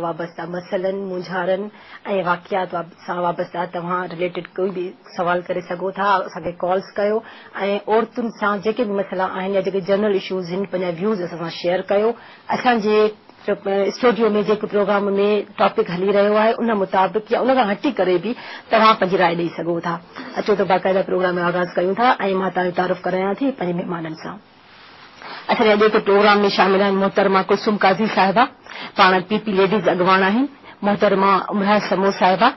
वाबस्ता मसलन मुंझारन ऐं वाक़ियात सां वाबस्ता तव्हां रिलेटेड कोई बि सवाल करे सघो था, असांखे कॉल्स कयो ऐं औरतुनि सां जेके बि मसइला आहिनि या जेके जनरल इशूज़ आहिनि पंहिंजा व्यूज़ असां सां शेयर कयो। असांजे स्टूडियो में जेके प्रोग्राम में टॉपिक हली रहियो आहे उन मुताबिक़ या उन खां हटी करे बि तव्हां पंहिंजी राय ॾेई सघो था। अचो त बाक़ाइदा प्रोग्राम में आगाज़ कयूं था ऐं मां तव्हांजो तारुफ़ करायां थी पंहिंजे महिमाननि सां। असांजे अॼु जे प्रोग्राम में शामिल आहिनि मोहतरमा कुलसुम काज़ी साहिबा, पाण पीपी लेडीज़ अॻवान आहिनि, मोहतरमा उमराह समो साहिबा,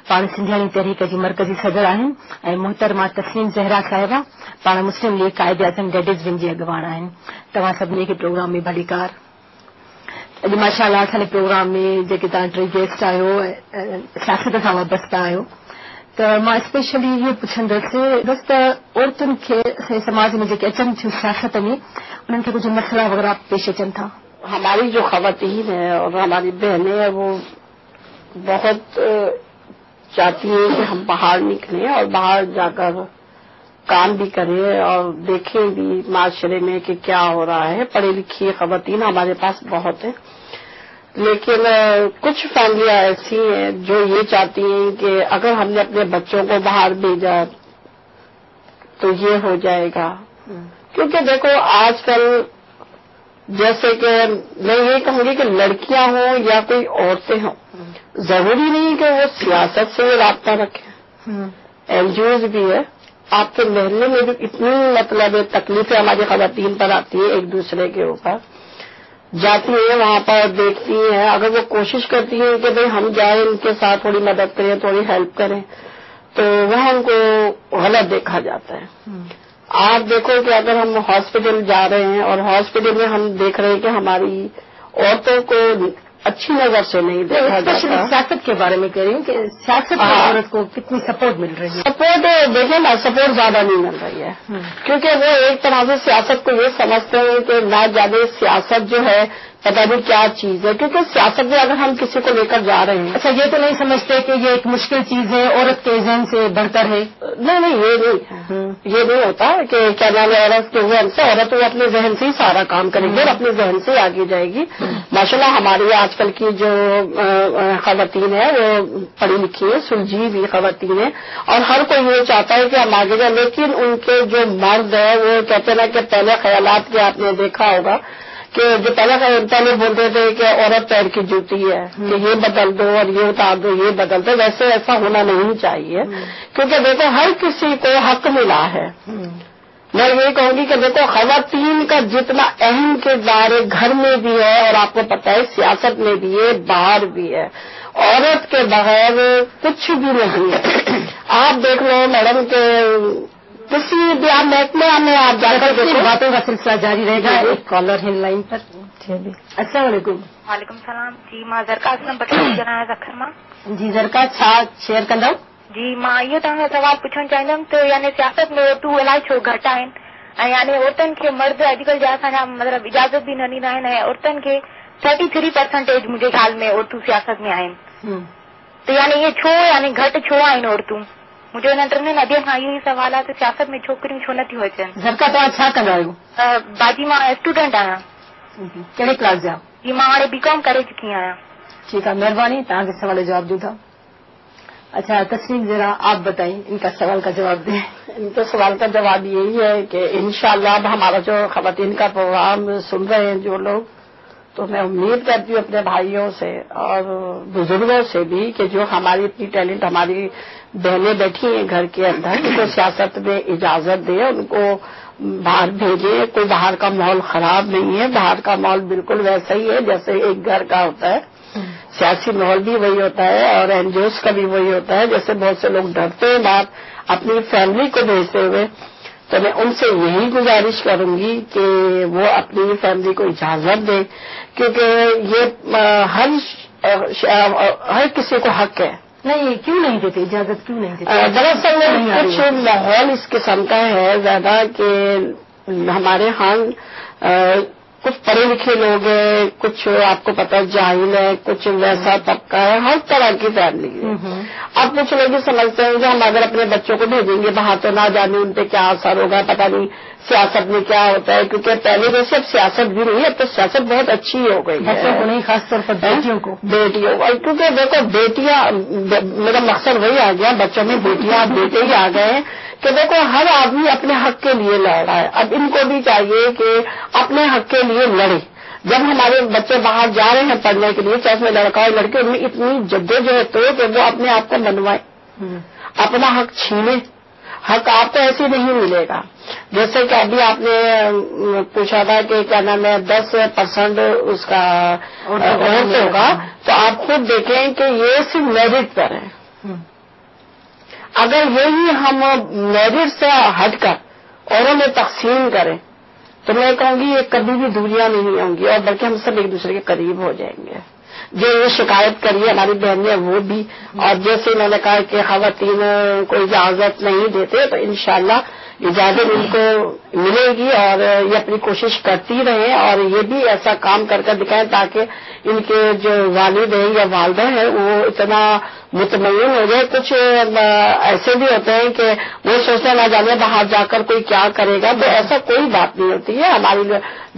पाण सिंधियाणी तहरीक जी मरकज़ी सदर आहिनि, ऐं मोहतरमा तस्नीम ज़हरा साहिबा, पाण मुस्लिम लीग क़ाइद आज़म लेडीज़ विंग जी अॻवान आहिनि। तव्हां सभिनी खे प्रोग्राम में भलीकार। अॼु माशाअल्लाह असांजे प्रोग्राम में जेके तव्हां टे गेस्ट आहियो सियासत सां वाबस्ता आहियो, त मां स्पेशली इहो पुछंदसि बसि त औरतुनि खे समाज में जेके अचनि थियूं सियासत में उन्हनि खे कुछ मसला वगैरह पेश अचनि था। हमारी जो खवातीन है और हमारी बहनें हैं वो बहुत चाहती हैं कि हम बाहर निकलें और बाहर जाकर काम भी करें और देखें भी माशरे में कि क्या हो रहा है। पढ़ी लिखी खवातीन हमारे पास बहुत है, लेकिन कुछ फैमिलियां ऐसी हैं जो ये चाहती हैं कि अगर हमने अपने बच्चों को बाहर भेजा तो ये हो जाएगा। क्योंकि देखो आजकल जैसे कि मैं ये कहूंगी कि लड़कियां हों या कोई औरतें हों, जरूरी नहीं कि वो सियासत से राब्ता रखें। एनजीओज भी है, आपके महल्ले में भी इतनी मतलब तकलीफें हमारी खवातीन पर आती है, एक दूसरे के ऊपर जाती है, वहां पर देखती हैं। अगर वो कोशिश करती हैं कि भाई हम जाए इनके साथ थोड़ी मदद करें, थोड़ी हेल्प करें, तो वह उनको गलत देखा जाता है। आप देखो कि अगर हम हॉस्पिटल जा रहे हैं और हॉस्पिटल में हम देख रहे हैं कि हमारी औरतों को अच्छी नजर से नहीं देखा जाता। सियासत के बारे में कह रही हूँ कि सियासत में औरत को कितनी सपोर्ट मिल रही है। सपोर्ट देखिए ना, सपोर्ट ज्यादा नहीं मिल रही है, क्योंकि वो एक तरह से सियासत को ये समझते हैं कि ना ज्यादा सियासत जो है पता नहीं क्या चीज है। क्योंकि सियासत में अगर हम किसी को लेकर जा रहे हैं, अच्छा ये तो नहीं समझते कि ये एक मुश्किल चीज है, औरत के जहन से बढ़कर है। नहीं ये नहीं, ये नहीं होता कि क्या नाम है औरत के जहन से, औरत वो अपने जहन से ही सारा काम करेगी और अपने जहन से आगे जाएगी। माशाल्लाह हमारी आजकल की जो खवातीन है वो पढ़ी लिखी है, सुलझी भी खवातीन है और हर कोई ये चाहता है कि हम आगे जाए। लेकिन उनके जो मर्द है वो कहते हैं ना कि पहले ख्यालात के आपने देखा होगा कि जो पहले बोलते थे कि औरत पैर की जूती है, कि ये बदल दो और ये उतार दो, ये बदल दो, वैसे ऐसा होना नहीं चाहिए। क्योंकि देखो हर किसी को हक मिला है। मैं ये कहूंगी कि देखो खवातीन का जितना अहम किरदार है घर में भी है और आपको पता है सियासत में भी है, बाहर भी है। औरत के बगैर कुछ भी नहीं है। आप देख लो मैडम के किसी भी आप महकमे में आप जाकर देखो, बातों का सिलसिला जारी रहेगा। एक कॉलर है लाइन पर। अस्सलाम वालेकुम। वालेकुम सलाम जी, मां ज़रकास न बटन जना ज़खर मां जी। ज़रकास छा शेयर कंदव? जी मां इहो तव्हां सवाल पुछणु चाहींदमि त यानी सियासत में औरतूं इलाही छो घटि आहिनि ऐं यानी औरतुनि खे मर्द अॼुकल्ह जा असांजा मतिलबु इजाज़त बि न ॾींदा आहिनि ऐं औरतुनि खे 33% मुंहिंजे ख़्याल में औरतूं सियासत में आहिनि। त यानी इहे छो यानी घटि छो आहिनि औरतूं? मुझे नंढनि अॼु खां इहो ई सवाल आहे त सियासत में छोकिरियूं छो नथियूं अचनि? ज़रका तव्हां छा कंदा आहियो? बाजी मां स्टूडेंट आहियां। कहिड़े क्लास जा? जी मां हाणे बीकॉम करे चुकी आहियां। ठीक है, मेहरबानी, तव्हांखे सवाल जवाब दूं था। अच्छा तस्नीम जरा आप बताइए, इनका सवाल का जवाब दें। इनके सवाल का जवाब यही है कि इंशाअल्लाह अब हमारा जो खवातीन का प्रोग्राम सुन रहे हैं जो लोग, तो मैं उम्मीद करती हूँ अपने भाइयों से और बुजुर्गों से भी कि जो हमारी इतनी टैलेंट हमारी बहनें बैठी हैं घर के अंदर, उनको सियासत में इजाजत दे, उनको बाहर भेजे। कोई बाहर का माहौल खराब नहीं है, बाहर का माहौल बिल्कुल वैसा ही है जैसे एक घर का होता है। सियासी माहौल भी वही होता है और एनजीओज का भी वही होता है। जैसे बहुत से लोग डरते हैं बाहर अपनी फैमिली को भेजते हुए, तो मैं उनसे यही गुजारिश करूंगी कि वो अपनी फैमिली को इजाजत दें, क्योंकि ये हर किसी को हक है। नहीं क्यों नहीं देते इजाजत, क्यों नहीं देते? दरअसल कुछ माहौल इस किस्म का है ज्यादा कि हमारे यहाँ कुछ पढ़े लिखे लोग हैं, कुछ आपको पता है जाहिल है, कुछ वैसा तबका है, हर तरह की फैमिली है। اب کچھ لوگ یہ سمجھتے ہیں کہ ہم اگر اپنے بچوں کو بھیجیں گے باہر تو نہ جانے ان پہ کیا اثر ہوگا، پتہ نہیں سیاست میں کیا ہوتا ہے، کیونکہ پہلے جیسے اب سیاست بھی نہیں ہے، اب تو سیاست بہت اچھی ہو گئی ہے، بچوں کو نہیں، خاص طور پر بیٹیوں کو. کیونکہ دیکھو بیٹیاں، میرا مقصد وہی آ گیا، بچوں میں بیٹیاں بیٹے ہی آ گئے ہیں کہ دیکھو ہر آدمی اپنے حق کے لیے لڑ رہا ہے. اب ان کو بھی چاہیے کہ اپنے حق کے لیے لڑے. جب ہمارے بچے باہر جا رہے ہیں پڑھنے کے لیے، چاہے اس میں لڑکا ہو لڑکے، ان میں اتنی جدوجہد ہو کہ وہ اپنے آپ کو منوائیں، اپنا حق چھینے. حق آپ کو ایسے نہیں ملے گا. جیسے کہ ابھی آپ نے پوچھا تھا کہ کیا نام ہے 10% اس کا عورت ہوگا، تو آپ خود دیکھیں کہ یہ صرف میرٹ پر ہے. اگر یہی ہم میرٹ سے ہٹ کر اوروں میں تقسیم کریں تو میں کہوں گی یہ کبھی بھی دوریاں نہیں ہوں گی، اور بلکہ ہم سب ایک دوسرے کے قریب ہو جائیں گے. جو یہ شکایت کری ہماری بہن نے وہ بھی، اور جیسے میں نے کہا کہ خواتین کو اجازت نہیں دیتے تو انشاءاللہ اجازت ان کو ملے گی، اور یہ اپنی کوشش کرتی رہیں اور یہ بھی ایسا کام کر دکھائیں تاکہ ان کے جو والد ہیں یا والدہ ہیں وہ اتنا مطمئن ہو جائے. کچھ ایسے بھی ہوتے ہیں کہ وہ سوچنا نہ جانے باہر جا کر کوئی کیا کرے گا، تو ایسا کوئی بات نہیں ہوتی ہے. ہماری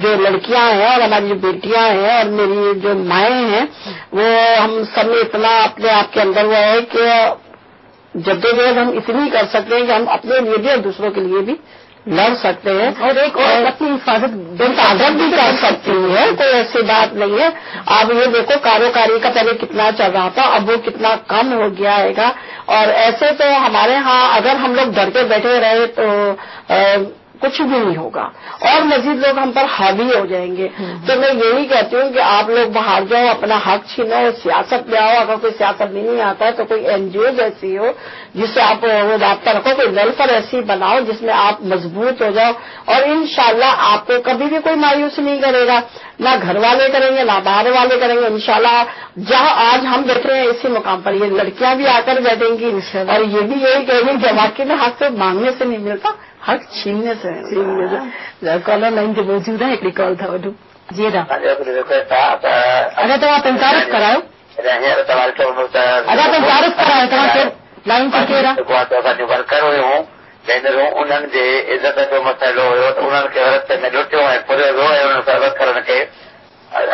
جو لڑکیاں ہیں اور ہماری جو بیٹیاں ہیں اور میری جو مائیں ہیں، وہ ہم سب میں اتنا اپنے آپ کے اندر وہ ہے کہ جدوجہد ہم اتنی کر سکتے ہیں کہ ہم اپنے لیے بھی اور دوسروں کے لیے بھی لڑ سکتے ہیں، اور ایک اور اپنی حفاظت بھی کر سکتی ہے. کوئی ایسی بات نہیں ہے. آپ یہ دیکھو کاروکاری کا پہلے کتنا چل رہا تھا، اب وہ کتنا کم ہو گیا ہے گا. اور ایسے تو ہمارے ہاں اگر ہم لوگ ڈر کے بیٹھے رہے تو کچھ بھی نہیں ہوگا، اور مزید لوگ ہم پر حاوی ہو جائیں گے. تو میں یہی کہتی ہوں کہ آپ لوگ باہر جاؤ، اپنا حق چھینو، سیاست میں آؤ. اگر کوئی سیاست میں نہیں آتا ہے تو کوئی NGOز ایسی ہو جس سے آپ وہ رابطہ رکھو، کوئی ویلفیئر ایسی بناؤ جس میں آپ مضبوط ہو جاؤ، اور انشاءاللہ آپ کو کبھی بھی کوئی مایوس نہیں کرے گا، نہ گھر والے کریں گے نہ باہر والے کریں گے. انشاءاللہ جہاں آج ہم بیٹھ رہے ہیں اسی مقام پر یہ لڑکیاں بھی آ کر بیٹھیں گی، اور یہ بھی یہی کہیں گی کہ واقعی میں حق سے مانگنے سے نہیں ملتا، حق چھیننے سے. کالر لائن کے موجود ہے، ایک کال تھا وڈو جی ادا اگر تو آپ تعارف کراؤ، اگر تو تعارف کراؤ تو لائن سے کہہ رہا ورکر ہوں انہوں نے عزت جو مسئلہ ہو تو انہوں نے رستے میں لٹو ہے پورے رو ہے انہوں نے کرنے کے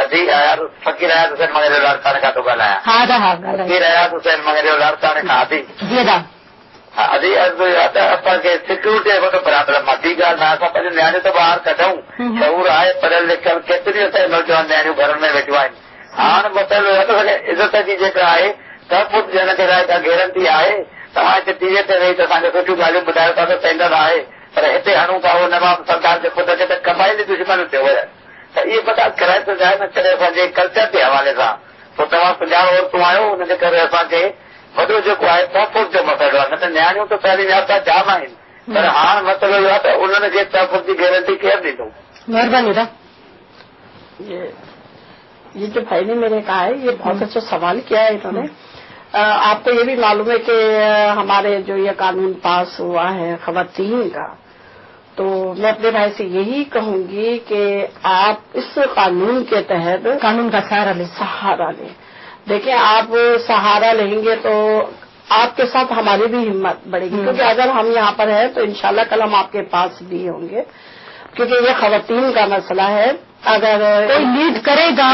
فقیر آیا حسین مغیر لڑکانے کا تو ڳالهایا فقیر آیا حسین مغیر لڑکانے کا آدھی جی ادا ادھی اصل کے سیکورٹی ہے برابر مدی ڳالहि نہ اصل پنहिंजे نياڻي تو ॿاهر कढूं शऊर आहे पढ़ियल लिखियल केतिरियूं असांजी नौजवान नियाणियूं घर में वेठियूं आहिनि. हाणे मसइलो इहो आहे त इज़त जी जेका आहे तहफ़ुज़ ॾियण जे लाइ का गैरंटी आहे. तव्हां हिते टीवीअ ते वेही त असांखे सुठियूं ॻाल्हियूं ॿुधायो था त सेंटर आहे, पर हिते हणूं था उहो नवाब सरकार जे ख़ुदि खे त कमाई जी दुश्मन थियो आहे. त इहे पता कराए थो जाए न करे असांजे कल्चर जे हवाले सां. पोइ तव्हां 50 औरतूं आहियो, हुनजे करे असांखे वॾो जेको आहे तहफ़ुज़ जो मसइलो आहे. न त नियाणियूं त पहिरीं यात्रा जाम आहिनि, पर हाणे मसइलो इहो आहे त उन्हनि खे तहफ़ुज़ जी गारंटी केरु ॾींदो. مہربانی تھا. یہ جو بھائی نے میرے کہا ہے یہ بہت اچھا سوال کیا ہے انہوں نے. آپ کو یہ بھی معلوم ہے کہ ہمارے جو یہ قانون پاس ہوا ہے خواتین کا، تو میں اپنے بھائی سے یہی کہوں گی کہ آپ اس قانون کے تحت قانون کا سہارا لیں. دیکھیں آپ سہارا لیں گے تو آپ کے ساتھ ہماری بھی ہمت بڑھے گی، کیونکہ اگر ہم یہاں پر ہیں تو انشاءاللہ کل ہم آپ کے پاس بھی ہوں گے، کیونکہ یہ خواتین کا مسئلہ ہے. اگر کوئی لیڈ کرے گا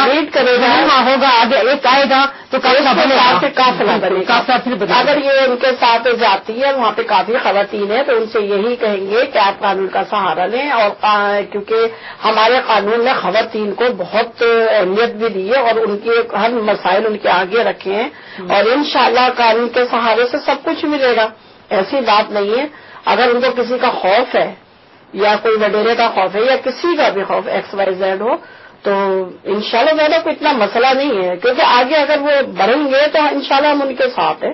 ہوگا آگے ایک آئے گا تو قافلہ بنے گا. اگر یہ ان کے ساتھ جاتی ہے وہاں پہ کافی خواتین ہیں تو ان سے یہی کہیں گے کہ آپ قانون کا سہارا لیں. اور کیونکہ ہمارے قانون نے خواتین کو بہت اہمیت بھی دی ہے اور ان کے ہر مسائل ان کے آگے رکھے ہیں، اور انشاءاللہ قانون کے سہارے سے سب کچھ ملے گا. ایسی بات نہیں ہے. اگر ان کو کسی کا خوف ہے یا کوئی وڈیرے کا خوف ہے یا کسی کا بھی خوف XYZ ہو تو انشاءاللہ زیادہ کوئی اتنا مسئلہ نہیں ہے، کیونکہ آگے اگر وہ بڑھیں گے تو انشاءاللہ ہم ان کے ساتھ ہیں.